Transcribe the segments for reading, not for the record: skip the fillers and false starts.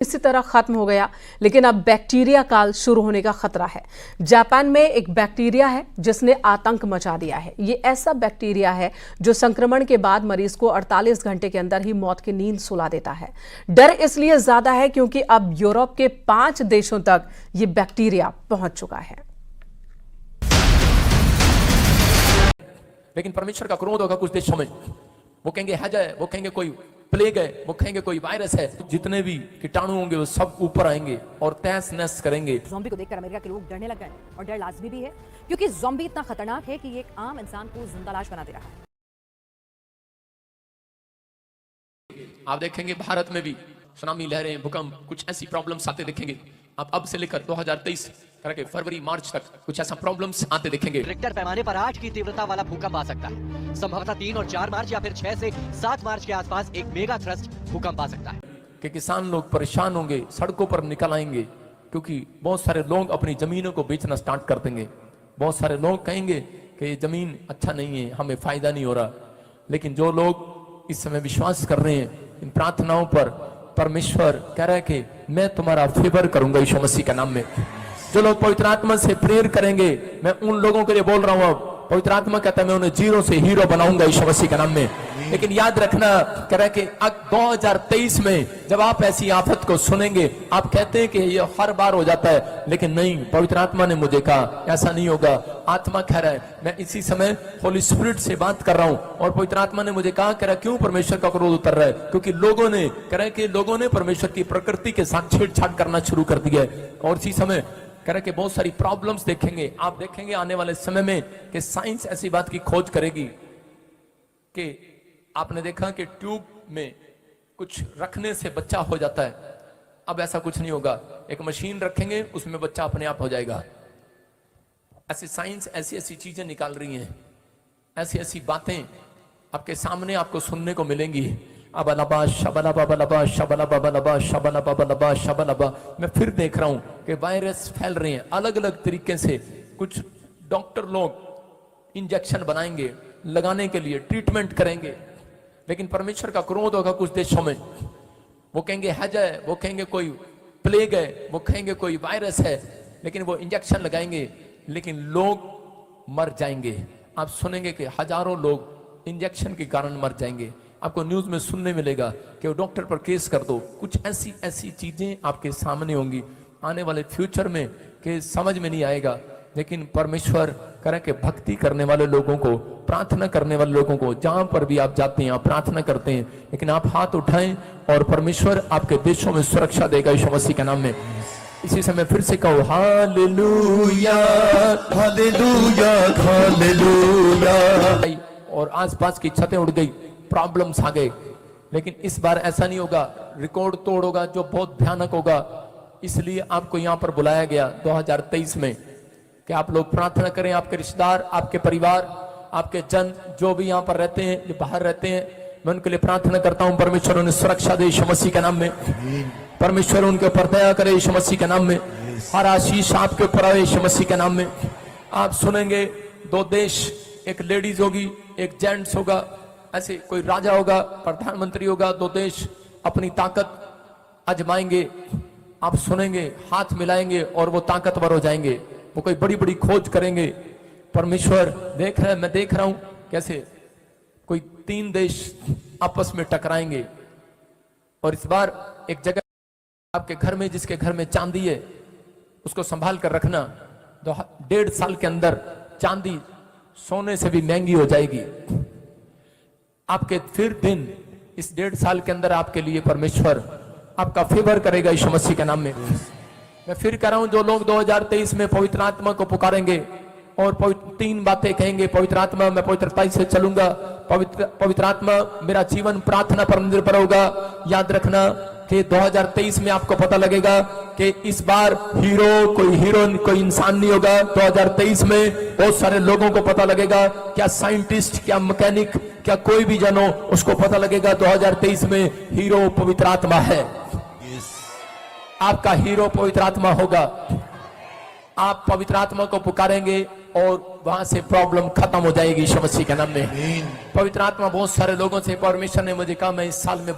इसी तरह खत्म हो गया, लेकिन अब बैक्टीरिया काल शुरू होने का खतरा है। जापान में एक बैक्टीरिया है जिसने आतंक मचा दिया है। ये ऐसा बैक्टीरिया है जो संक्रमण के बाद मरीज को 48 घंटे के अंदर ही मौत की नींद सुला देता है। डर इसलिए ज्यादा है क्योंकि अब यूरोप के 5 देशों तक ये बैक्टीरिया पहुंच चुका है। लेकिन परमेश्वर का क्रोध होगा कुछ देशों में। वो कहेंगे हैज है, वो कहेंगे कोई प्लेग है, वो कहेंगे कोई वायरस है। जितने भी कीटाणु होंगे वो सब ऊपर आएंगे और तहस नहस करेंगे। ज़ॉम्बी को देखकर अमेरिका के लोग डरने लग गए और डर लाजमी भी है क्योंकि ज़ॉम्बी इतना खतरनाक है कि ये एक आम इंसान को जिंदा लाश बना दे रहा है। आप देखेंगे भारत में भी सुनामी लहरें, भूकंप, कुछ ऐसी प्रॉब्लम्स आते देखेंगे। आप अब से लेकर 2023 करके फरवरी मार्च तक कुछ ऐसा प्रॉब्लम्स आते देखेंगे। रिक्टर पैमाने पर 8 की तीव्रता वाला भूकंप आ सकता है। संभवतः 3 और 4 मार्च या फिर 6 से 7 मार्च के आसपास एक मेगा थ्रस्ट भूकंप आ सकता है। कि किसान लोग परेशान होंगे, सड़कों पर निकल आएंगे क्योंकि बहुत सारे लोग अपनी जमीनों को बेचना स्टार्ट कर देंगे। बहुत सारे लोग कहेंगे कि ये जमीन अच्छा नहीं है, हमें फायदा नहीं हो रहा। लेकिन जो लोग इस समय विश्वास कर रहे हैं इन प्रार्थनाओं पर, परमेश्वर कह रहा है कि मैं तुम्हारा फेवर करूंगा यीशु मसीह के नाम में। जो लोग पवित्र आत्मा से प्रेयर करेंगे, मैं उन लोगों के लिए बोल रहा हूं। अब पवित्र आत्मा कहता है मैं उन्हें जीरो से हीरो बनाऊंगा यीशु मसीह के नाम में। लेकिन याद रखना, कह रहा है कि 2023 में जब आप ऐसी आफत को सुनेंगे, आप कहते हैं कि ये हर बार हो जाता है, लेकिन नहीं, पवित्र आत्मा ने मुझे कहा ऐसा नहीं होगा। आत्मा कह रहा है, मैं इसी समय होली स्पिरिट से बात कर रहा हूं और पवित्र आत्मा ने मुझे कहा, कह रहा क्यों परमेश्वर का क्रोध उतर रहा है? क्योंकि लोगों ने, कह रहा है कि लोगों ने परमेश्वर की प्रकृति के साथ छेड़छाड़ करना शुरू कर दिया है। और इसी समय कह रहे कि बहुत सारी प्रॉब्लम्स देखेंगे। आप देखेंगे आने वाले समय में कि साइंस ऐसी बात की खोज करेगी कि आपने देखा कि ट्यूब में कुछ रखने से बच्चा हो जाता है। अब ऐसा कुछ नहीं होगा, एक मशीन रखेंगे उसमें बच्चा अपने आप हो जाएगा। ऐसी साइंस ऐसी ऐसी चीजें निकाल रही हैं, ऐसी ऐसी बातें आपके सामने आपको सुनने को मिलेंगी। अबलबा शबलबा बलबा शबलबा बलबा शबलबा बलबा शबलबा। मैं फिर देख रहा हूं कि वायरस फैल रहे हैं अलग अलग तरीके से। कुछ डॉक्टर लोग इंजेक्शन बनाएंगे, लगाने के लिए ट्रीटमेंट करेंगे। लेकिन परमेश्वर का क्रोध होगा कुछ देशों में। वो कहेंगे हैज है, वो कहेंगे कोई प्लेग है, वो कहेंगे कोई वायरस है। लेकिन वो इंजेक्शन लगाएंगे, लेकिन लोग मर जाएंगे। आप सुनेंगे कि हजारों लोग इंजेक्शन के कारण मर जाएंगे। आपको न्यूज में सुनने मिलेगा कि वो डॉक्टर पर केस कर दो। कुछ ऐसी ऐसी चीजें आपके सामने होंगी आने वाले फ्यूचर में कि समझ में नहीं आएगा। लेकिन परमेश्वर करें कि भक्ति करने वाले लोगों को, प्रार्थना करने वाले लोगों को, जहां पर भी आप जाते हैं आप प्रार्थना करते हैं, लेकिन आप हाथ उठाएं और परमेश्वर आपके देशों में सुरक्षा देगा यीशु मसीह के नाम में। इसी समय फिर से कहो हालेलुया हालेलुया हालेलुया। और आसपास की छतें उड़ गई, प्रॉब्लम्स आ गए। लेकिन इस बार ऐसा नहीं होगा, रिकॉर्ड तोड़ होगा जो बहुत भयानक होगा। इसलिए आपको यहां पर बुलाया गया 2023 में कि आप लोग प्रार्थना करें। आपके रिश्तेदार, आपके परिवार, आपके जन जो भी यहां पर रहते हैं, जो बाहर रहते हैं, मैं उनके लिए प्रार्थना करता हूं परमेश्वर उन्हें सुरक्षा दे यीशु मसीह के नाम में। परमेश्वर उनके ऊपर दया करे यीशु मसीह के नाम में। हर आशीष आपके ऊपर आए यीशु मसीह के नाम में। आप सुनेंगे 2 देश, एक लेडीज होगी, एक जेंट्स होगा, ऐसे कोई राजा होगा, प्रधानमंत्री होगा। 2 देश अपनी ताकत आजमाएंगे। आप सुनेंगे, हाथ मिलाएंगे और वो ताकतवर हो जाएंगे। वो कोई बड़ी बड़ी खोज करेंगे। परमेश्वर देख रहा है, मैं देख रहा हूं कैसे कोई 3 देश आपस में टकराएंगे। और इस बार एक जगह आपके घर में, जिसके घर में चांदी है उसको संभाल कर रखना। 1.5 साल के अंदर चांदी सोने से भी महंगी हो जाएगी। आपके फिर दिन इस 1.5 साल के अंदर आपके लिए परमेश्वर आपका फेवर करेगा यीशु मसीह के नाम में। मैं फिर कह रहा हूं, जो लोग 2023 में पवित्र आत्मा को पुकारेंगे और 3 बातें कहेंगे, पवित्र आत्मा मैं पवित्रता से चलूंगा, पवित्र आत्मा मेरा जीवन प्रार्थना पर निर्भर होगा। याद रखना कि 2023 में आपको पता लगेगा कि इस बार हीरो कोई इंसान नहीं होगा। 2023 में बहुत सारे लोगों को पता लगेगा, क्या साइंटिस्ट, क्या मैकेनिक, क्या कोई भी जनो, उसको पता लगेगा 2023 में हीरो पवित्र आत्मा है। आपका हीरो पवित्र आत्मा होगा। आप पवित्र आत्मा को पुकारेंगे और वहां से प्रॉब्लम खत्म हो जाएगी यीशु मसीह के नाम में। पवित्र आत्मा बहुत सारे लोगों से, परमेश्वर ने मुझे कहा मैं इस साल में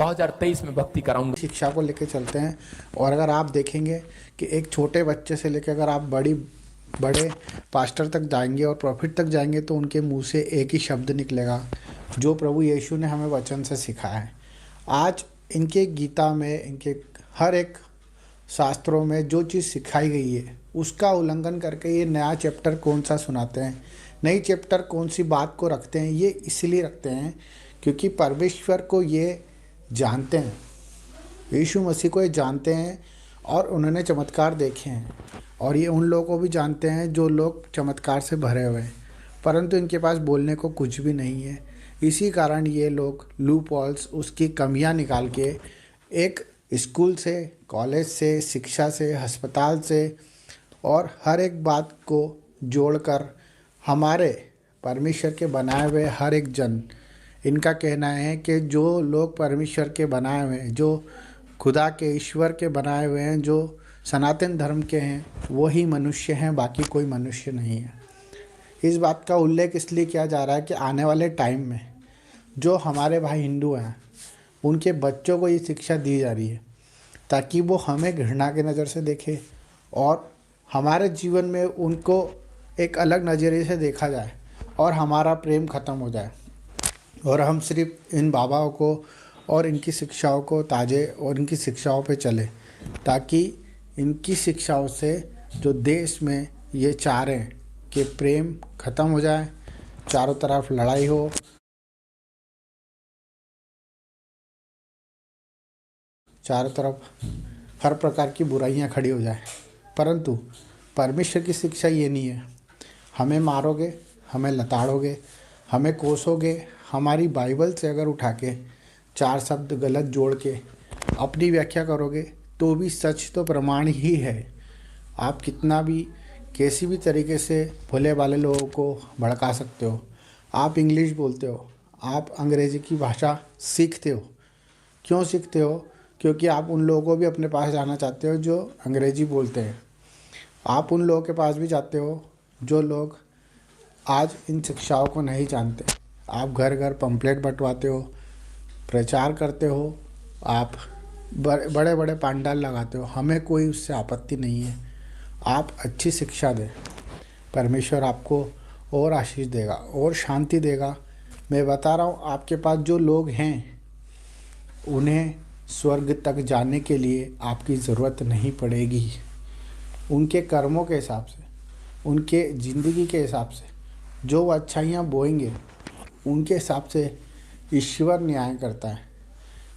2023 में भक्ति कराऊंगा। शिक्षा को लेके चलते हैं। और अगर आप देखेंगे कि एक छोटे बच्चे से लेकर अगर आप बड़े पास्टर तक जाएंगे और प्रॉफिट तक जाएंगे तो उनके मुंह से एक ही शब्द निकलेगा जो प्रभु यीशु ने हमें वचन से सिखाया है। आज इनके गीता में, इनके हर एक शास्त्रों में जो चीज़ सिखाई गई है उसका उल्लंघन करके ये नया चैप्टर कौन सा सुनाते हैं, नई चैप्टर कौन सी बात को रखते हैं। ये इसलिए रखते हैं क्योंकि परमेश्वर को ये जानते हैं, यीशु मसीह को ये जानते हैं और उन्होंने चमत्कार देखे हैं। और ये उन लोगों को भी जानते हैं जो लोग चमत्कार से भरे हुए हैं, परंतु इनके पास बोलने को कुछ भी नहीं है। इसी कारण ये लोग लूप हॉल्स, उसकी कमियां निकाल के एक स्कूल से, कॉलेज से, शिक्षा से, अस्पताल से और हर एक बात को जोड़कर हमारे परमेश्वर के बनाए हुए हर एक जन, इनका कहना है कि जो लोग परमेश्वर के बनाए हुए हैं, जो खुदा के, ईश्वर के बनाए हुए हैं, जो सनातन धर्म के हैं, वही मनुष्य हैं, बाकी कोई मनुष्य नहीं है। इस बात का उल्लेख इसलिए किया जा रहा है कि आने वाले टाइम में जो हमारे भाई हिंदू हैं उनके बच्चों को ये शिक्षा दी जा रही है ताकि वो हमें घृणा की नज़र से देखे और हमारे जीवन में उनको एक अलग नज़रिए से देखा जाए और हमारा प्रेम ख़त्म हो जाए और हम सिर्फ इन बाबाओं को और इनकी शिक्षाओं को ताजे और इनकी शिक्षाओं पे चले, ताकि इनकी शिक्षाओं से जो देश में ये चाह रहे हैं कि प्रेम ख़त्म हो जाए, चारों तरफ लड़ाई हो, चारों तरफ हर प्रकार की बुराइयां खड़ी हो जाए। परंतु परमेश्वर की शिक्षा ये नहीं है। हमें मारोगे, हमें लताड़ोगे, हमें कोसोगे, हमारी बाइबल से अगर उठा के 4 शब्द गलत जोड़ के अपनी व्याख्या करोगे तो भी सच तो प्रमाण ही है। आप कितना भी कैसी भी तरीके से भोले वाले लोगों को भड़का सकते हो। आप इंग्लिश बोलते हो, आप अंग्रेज़ी की भाषा सीखते हो। क्यों सीखते हो? क्योंकि आप उन लोगों को भी अपने पास जाना चाहते हो जो अंग्रेज़ी बोलते हैं। आप उन लोगों के पास भी जाते हो जो लोग आज इन शिक्षाओं को नहीं जानते। आप घर घर पंपलेट बंटवाते हो, प्रचार करते हो, आप बड़े बड़े पंडाल लगाते हो। हमें कोई उससे आपत्ति नहीं है। आप अच्छी शिक्षा दें, परमेश्वर आपको और आशीष देगा और शांति देगा। मैं बता रहा हूँ, आपके पास जो लोग हैं उन्हें स्वर्ग तक जाने के लिए आपकी ज़रूरत नहीं पड़ेगी। उनके कर्मों के हिसाब से, उनके ज़िंदगी के हिसाब से जो वो अच्छाइयाँ बोएंगे उनके हिसाब से ईश्वर न्याय करता है।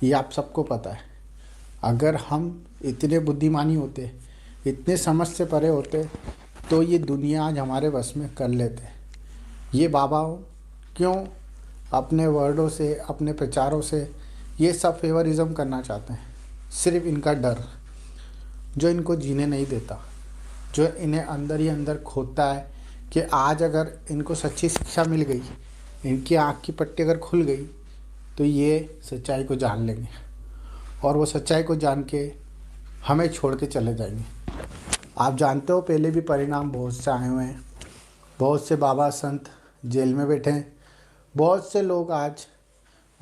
ये आप सबको पता है। अगर हम इतने बुद्धिमानी होते, इतने समझ से परे होते तो ये दुनिया आज हमारे बस में कर लेते। ये बाबा क्यों अपने वर्डों से, अपने प्रचारों से ये सब फेवरिज्म करना चाहते हैं? सिर्फ इनका डर जो इनको जीने नहीं देता, जो इन्हें अंदर ही अंदर खोदता है कि आज अगर इनको सच्ची शिक्षा मिल गई, इनकी आँख की पट्टी अगर खुल गई तो ये सच्चाई को जान लेंगे और वो सच्चाई को जान के हमें छोड़ के चले जाएंगे। आप जानते हो पहले भी परिणाम बहुत से आए हुए हैं। बहुत से बाबा संत जेल में बैठे हैं। बहुत से लोग आज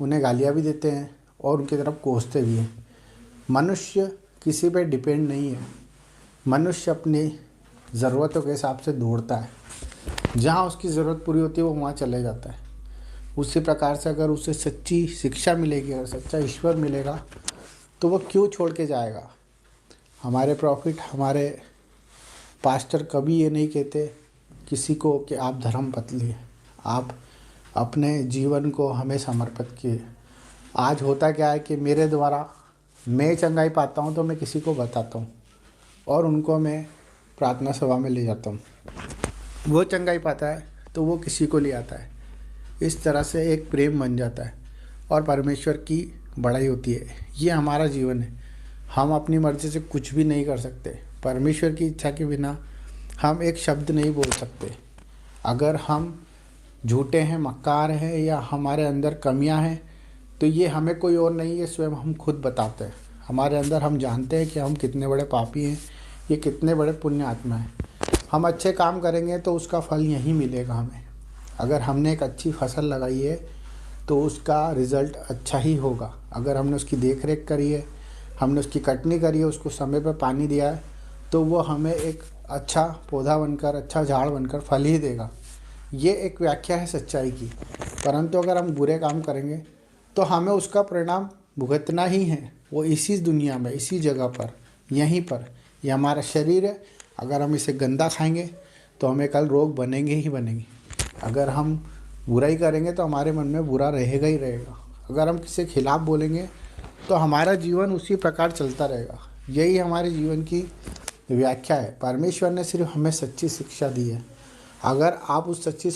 उन्हें गालियाँ भी देते हैं और उनकी तरफ कोसते भी हैं। मनुष्य किसी पे डिपेंड नहीं है। मनुष्य अपनी ज़रूरतों के हिसाब से दौड़ता है। जहाँ उसकी ज़रूरत पूरी होती है वो वहाँ चले जाता है। उसी प्रकार से अगर उसे सच्ची शिक्षा मिलेगी, अगर सच्चा ईश्वर मिलेगा तो वो क्यों छोड़ के जाएगा? हमारे प्रॉफिट, हमारे पास्टर कभी ये नहीं कहते किसी को कि आप धर्म बदलिए, आप अपने जीवन को हमें समर्पित किए। आज होता क्या है कि मेरे द्वारा मैं चंगाई पाता हूँ तो मैं किसी को बताता हूँ और उनको मैं प्रार्थना सभा में ले जाता हूँ। वो चंगाई पाता है तो वो किसी को ले आता है। इस तरह से एक प्रेम बन जाता है और परमेश्वर की बड़ाई होती है। ये हमारा जीवन है। हम अपनी मर्ज़ी से कुछ भी नहीं कर सकते। परमेश्वर की इच्छा के बिना हम एक शब्द नहीं बोल सकते। अगर हम झूठे हैं, मक्कार हैं या हमारे अंदर कमियां हैं तो ये हमें कोई और नहीं, ये स्वयं हम खुद बताते हैं। हमारे अंदर हम जानते हैं कि हम कितने बड़े पापी हैं, ये कितने बड़े पुण्य आत्मा हैं। हम अच्छे काम करेंगे तो उसका फल यहीं मिलेगा हमें। अगर हमने एक अच्छी फसल लगाई है तो उसका रिज़ल्ट अच्छा ही होगा। अगर हमने उसकी देख रेख करी है, हमने उसकी कटनी करी है, उसको समय पर पानी दिया है, तो वो हमें एक अच्छा पौधा बनकर, अच्छा झाड़ बनकर फल ही देगा। ये एक व्याख्या है सच्चाई की। परंतु अगर हम बुरे काम करेंगे तो हमें उसका परिणाम भुगतना ही है, वो इसी दुनिया में, इसी जगह पर, यहीं पर। ये हमारा शरीर है, अगर हम इसे गंदा खाएंगे तो हमें कल रोग बनेंगे ही बनेंगे। अगर हम बुराई करेंगे तो हमारे मन में बुरा रहेगा ही रहेगा। अगर हम किसी के खिलाफ बोलेंगे तो हमारा जीवन उसी प्रकार चलता रहेगा। यही हमारे जीवन की व्याख्या है। परमेश्वर ने सिर्फ हमें सच्ची शिक्षा दी है। अगर आप उस सच्ची